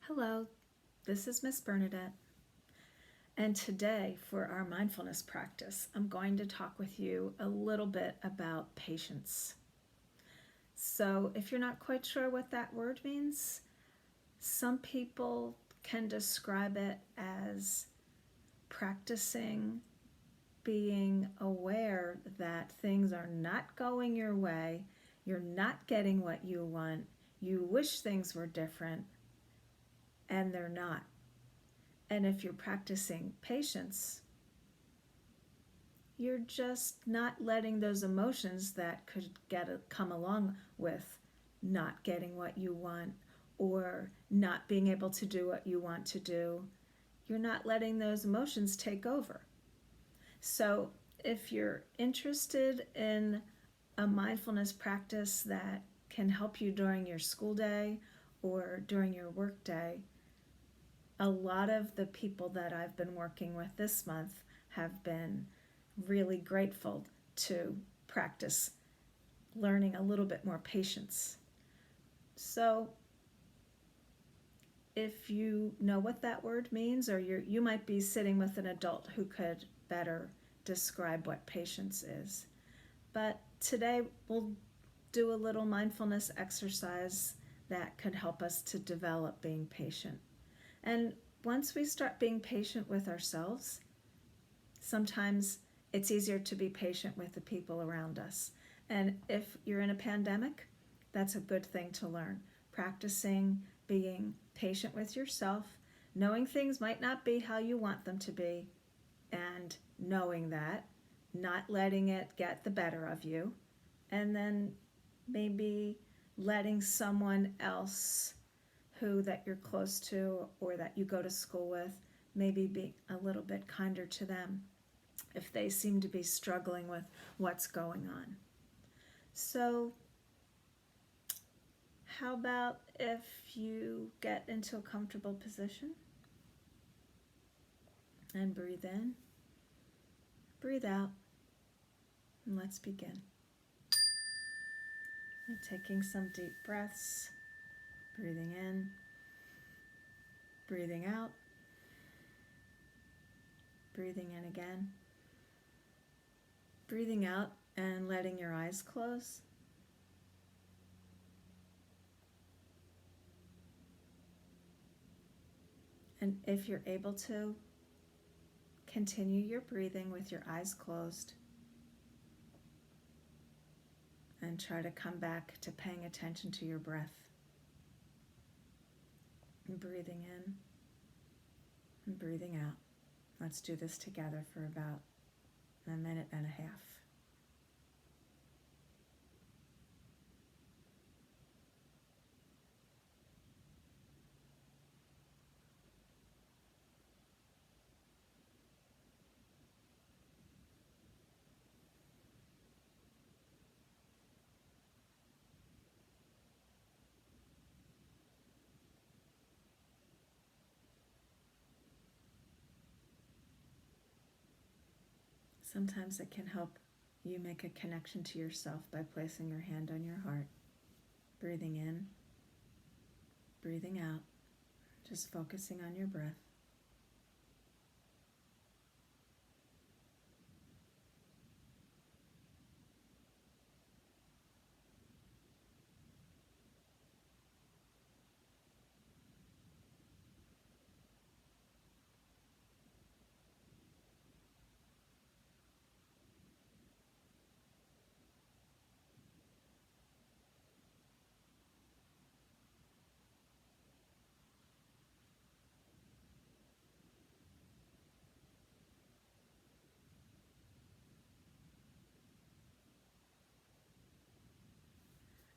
Hello, this is Miss Bernadette, and today for our mindfulness practice, I'm going to talk with you a little bit about patience. So, if you're not quite sure what that word means, some people can describe it as practicing being aware that things are not going your way, you're not getting what you want, you wish things were different, and they're not. And if you're practicing patience, you're just not letting those emotions that could come along with not getting what you want or not being able to do what you want to do. You're not letting those emotions take over. So, if you're interested in a mindfulness practice that can help you during your school day or during your work day, a lot of the people that I've been working with this month have been really grateful to practice learning a little bit more patience. So, if you know what that word means, or you might be sitting with an adult who could better describe what patience is. But today we'll do a little mindfulness exercise that could help us to develop being patient. And once we start being patient with ourselves, sometimes it's easier to be patient with the people around us. And if you're in a pandemic, that's a good thing to learn. Practicing being patient with yourself, knowing things might not be how you want them to be, and knowing that, not letting it get the better of you, and then maybe letting someone else who that you're close to or that you go to school with, maybe be a little bit kinder to them if they seem to be struggling with what's going on. So, how about if you get into a comfortable position and breathe in, breathe out, and let's begin. And taking some deep breaths, breathing in, breathing out, breathing in again, breathing out and letting your eyes close. And if you're able to, continue your breathing with your eyes closed and try to come back to paying attention to your breath. And breathing in and breathing out. Let's do this together for about a minute and a half. Sometimes it can help you make a connection to yourself by placing your hand on your heart, breathing in, breathing out, just focusing on your breath.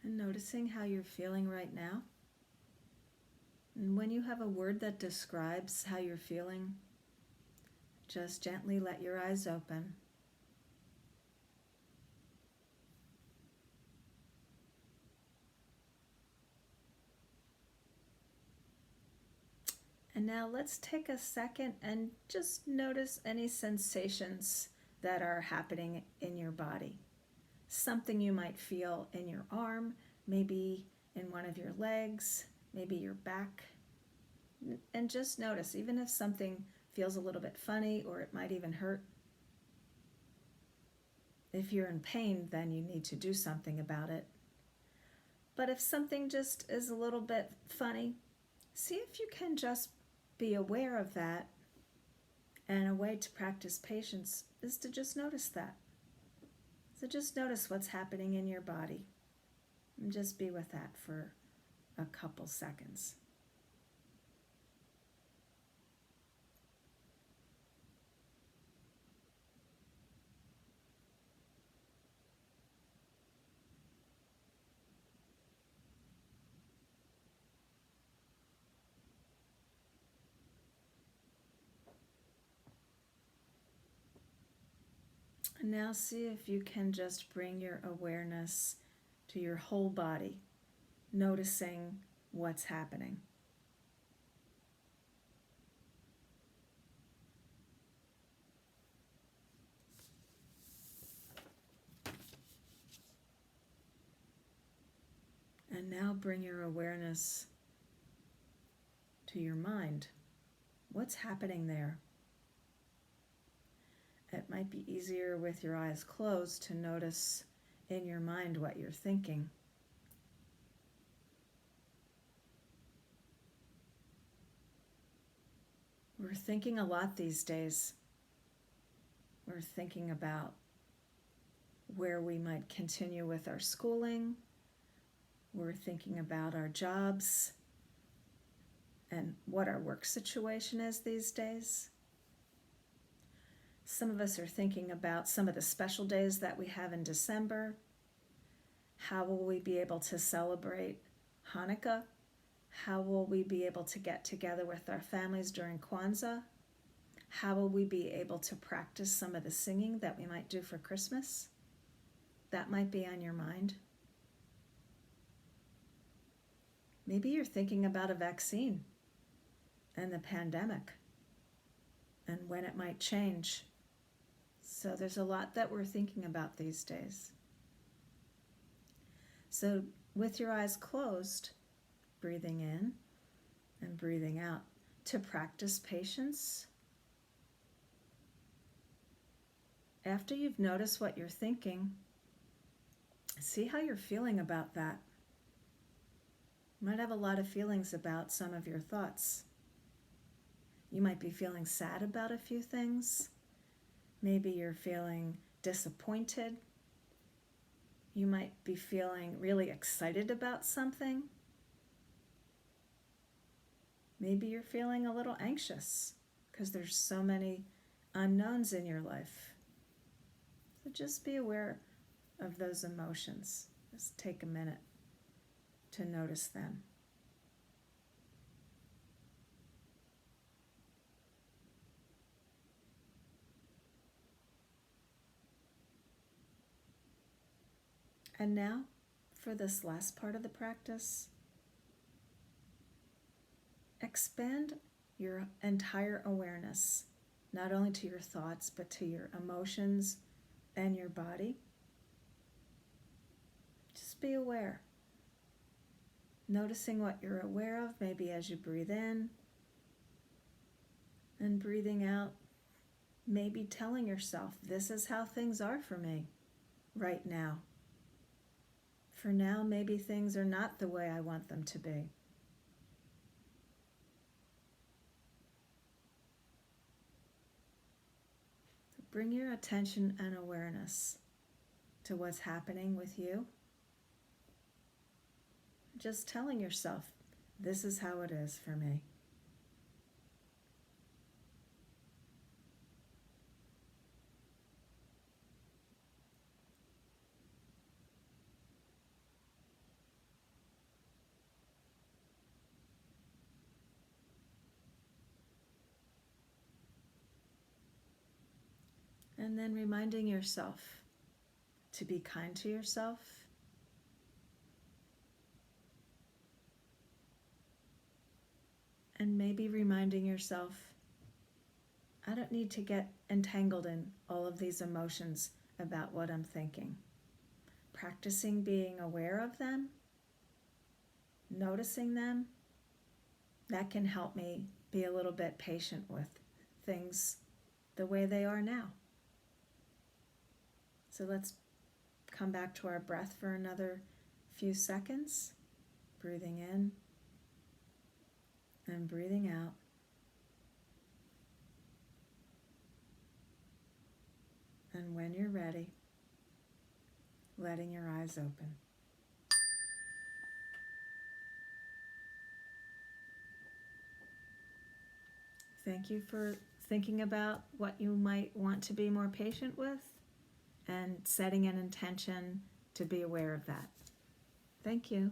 And noticing how you're feeling right now. And when you have a word that describes how you're feeling, just gently let your eyes open. And now let's take a second and just notice any sensations that are happening in your body. Something you might feel in your arm, maybe in one of your legs, maybe your back. And just notice, even if something feels a little bit funny or it might even hurt, if you're in pain, then you need to do something about it. But if something just is a little bit funny, see if you can just be aware of that. And a way to practice patience is to just notice that. So just notice what's happening in your body and just be with that for a couple seconds. And now see if you can just bring your awareness to your whole body, noticing what's happening. And now bring your awareness to your mind. What's happening there? It might be easier with your eyes closed to notice in your mind what you're thinking. We're thinking a lot these days. We're thinking about where we might continue with our schooling. We're thinking about our jobs and what our work situation is these days. Some of us are thinking about some of the special days that we have in December. How will we be able to celebrate Hanukkah? How will we be able to get together with our families during Kwanzaa? How will we be able to practice some of the singing that we might do for Christmas? That might be on your mind. Maybe you're thinking about a vaccine and the pandemic and when it might change. So there's a lot that we're thinking about these days. So with your eyes closed, breathing in and breathing out to practice patience. After you've noticed what you're thinking, see how you're feeling about that. You might have a lot of feelings about some of your thoughts. You might be feeling sad about a few things. Maybe you're feeling disappointed. You might be feeling really excited about something. Maybe you're feeling a little anxious because there's so many unknowns in your life. So just be aware of those emotions. Just take a minute to notice them. And now, for this last part of the practice, expand your entire awareness, not only to your thoughts, but to your emotions and your body. Just be aware. Noticing what you're aware of, maybe as you breathe in and breathing out, maybe telling yourself, this is how things are for me right now. For now, maybe things are not the way I want them to be. Bring your attention and awareness to what's happening with you. Just telling yourself, this is how it is for me. And then reminding yourself to be kind to yourself. And maybe reminding yourself, I don't need to get entangled in all of these emotions about what I'm thinking. Practicing being aware of them, noticing them, that can help me be a little bit patient with things the way they are now. So let's come back to our breath for another few seconds. Breathing in and breathing out. And when you're ready, letting your eyes open. Thank you for thinking about what you might want to be more patient with and setting an intention to be aware of that. Thank you.